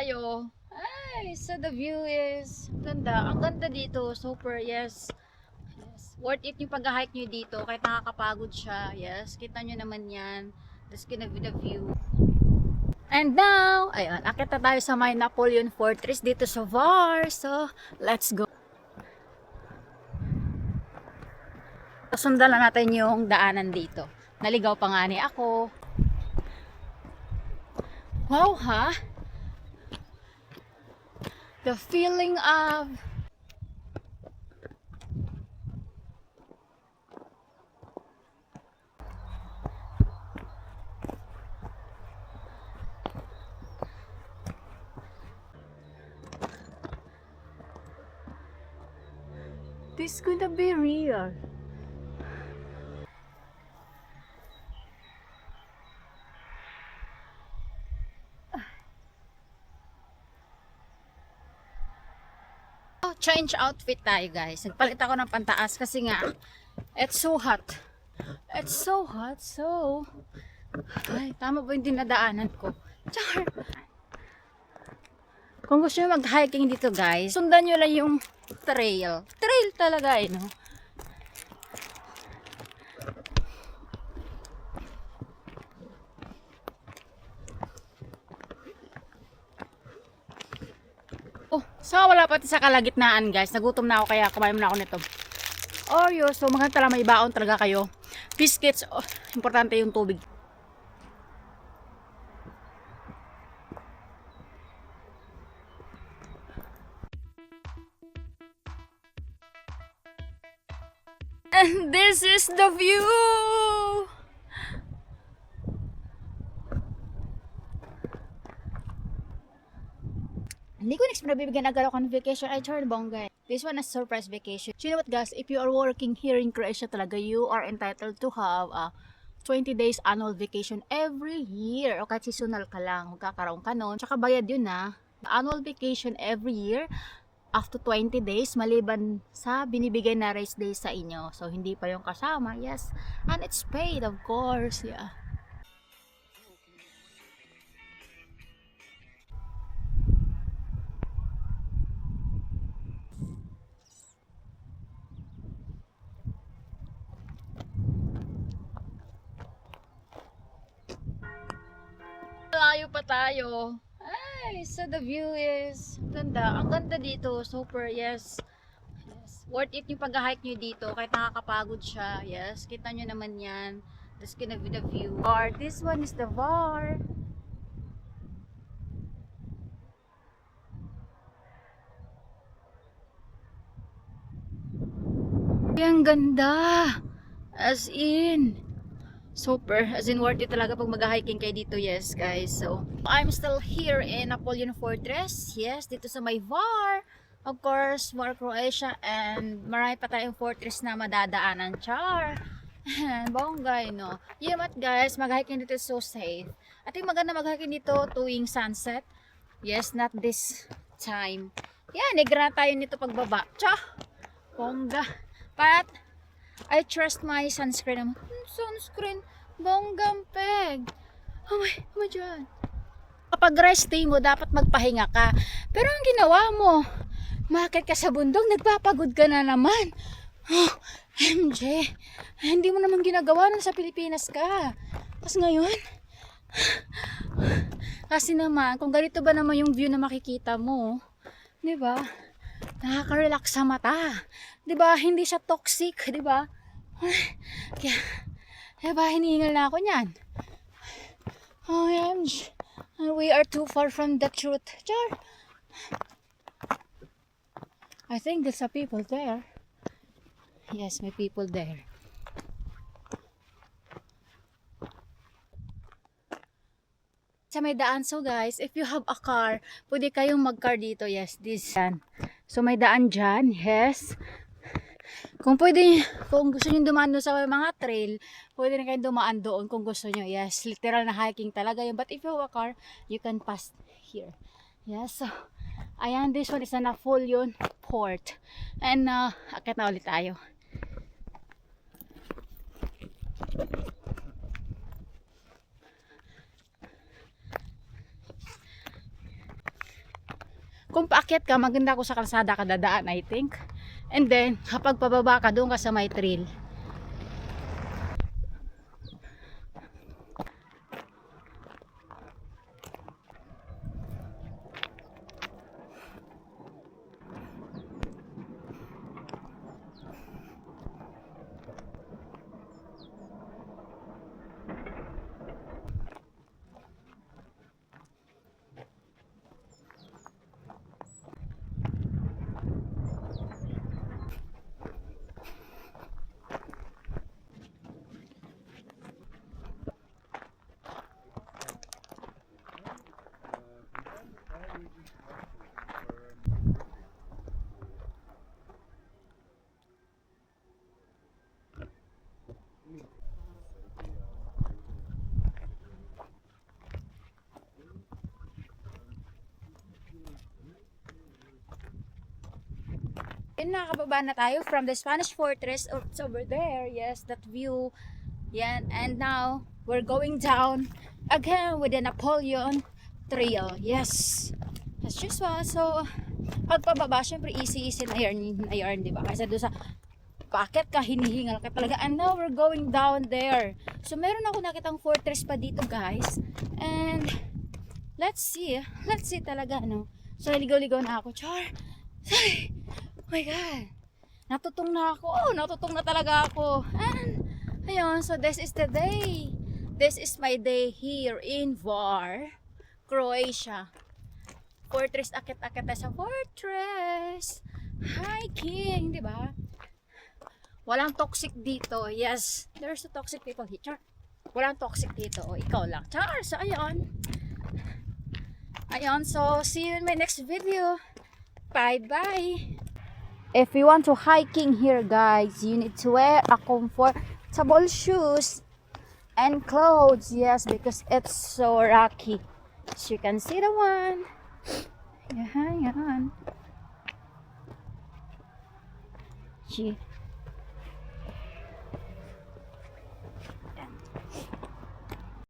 tayo. Ay, so the view is ganda. Ang ganda dito. Super, yes. Yes. Worth it yung pag-hike nyo dito. Kahit nakakapagod siya. Yes. Kita nyo naman yan. That's gonna be the view. And now, ayun, akit na tayo sa may Napoleon Fortress dito sa VAR. So, let's go. Sundan lang natin yung daanan dito. Naligaw pa nga ni ako. Wow, ha? The feeling of this gonna be real. Change outfit tayo, guys. Nagpalit ako ng pantaas kasi nga it's so hot. It's so hot. So ay, tama ba yung dinadaanan ko? Char! Kung gusto nyo mag-hiking dito, guys, sundan nyo lang yung trail. Trail talaga, eh, no? Oh, so wala pati sa kalagitnaan, guys. Nagutom na ako kaya kumain na ako nito. Oreo, so maganda talaga may baon talaga kayo. Biscuits, oh, importante yung tubig. And this is the view! Hindi ko next nabibigyan agad ako ng vacation. I tried bongga. This one is surprise vacation. You know what, guys? If you are working here in Croatia talaga, you are entitled to have a 20 days annual vacation every year. O kahit seasonal ka lang, magkakaroon ka nun. Tsaka bayad yun na. Annual vacation every year after 20 days maliban sa binibigay na rest days sa inyo. So, hindi pa yung kasama. Yes. And it's paid, of course. Yeah. Malayo pa tayo. Ay, so the view is ganda. Ang ganda dito. Super, yes. Yes. Worth it yung pag-hike nyo dito. Kahit nakakapagod siya. Yes. Kita nyo naman yan. That's gonna be the view. Or this one is the VAR. Ang ganda. As in. Super, as in worth it talaga pag mag-hiking kayo dito, yes guys. So, I'm still here in Napoleon Fortress. Yes, dito sa may VAR. Of course, VAR Croatia, and marami pa tayong fortress na madadaanan. Char! Bongga, no? You know what, guys, mag-hiking dito is so safe. I think maganda mag-hiking dito tuwing sunset. Yes, not this time. Yeah, negra tayo nito pagbaba. Cha! Bongga. But I trust my sunscreen. Sunscreen, bonggang peg. Oh my God. Kapag resting mo, dapat magpahinga ka. Pero ang ginawa mo, makit ka sa bundok, nagpapagod ka na naman. Oh, MJ, hindi mo naman ginagawa na sa Pilipinas ka. Tapos ngayon, kasi naman, kung ganito ba naman yung view na makikita mo, di ba? Nakaka-relax sa mata. Di ba? Hindi siya toxic, di ba? Kaya, diba, hinihingal na ako niyan. OMG. We are too far from the truth. Char. I think there's a people there. Yes, may people there. Sa may daan, so guys, if you have a car, pwede kayong mag-car dito. Yes, this yan. So may daan dyan. Yes. Kung pwede, kung gusto nyo dumaan doon sa mga trail, pwede na kayong dumaan doon kung gusto nyo. Yes, literal na hiking talaga yun. But if you have a car, you can pass here. Yes, so, ayan, this one is a Napoleon Port. And, akit na ulit tayo. Kung paakyat ka, maganda ko sa kalsada ka dadaan, I think. And then, kapag pababa ka, doon ka sa may trail. And nakababa na tayo from the Spanish Fortress. Oh, it's over there. Yes, that view. Yan. And now, we're going down again with the Napoleon Trail. Yes. As usual. So, pag pababa, syempre easy na yarn, diba? Kasi doon sa packet ka, hinihingal ka talaga. And now, we're going down there. So, meron ako nakitang fortress pa dito, guys. And, let's see. Let's see talaga, no? So, ligaw-ligaw na ako. Char! Sorry! Oh my God! Natutong na ako. Oh, natutong na talaga ako. And, ayun, so this is the day. This is my day here in Var, Croatia. Fortress, akit-akit na sa fortress. Hiking, di ba? Walang toxic dito. Yes, there's a toxic people here. Char. Walang toxic dito. O, ikaw lang. Char, so ayun. Ayun, so see you in my next video. Bye-bye. If you want to hiking here, guys, you need to wear a comfortable shoes and clothes. Yes, because it's so rocky. So you can see the one. Yeah, yan. See.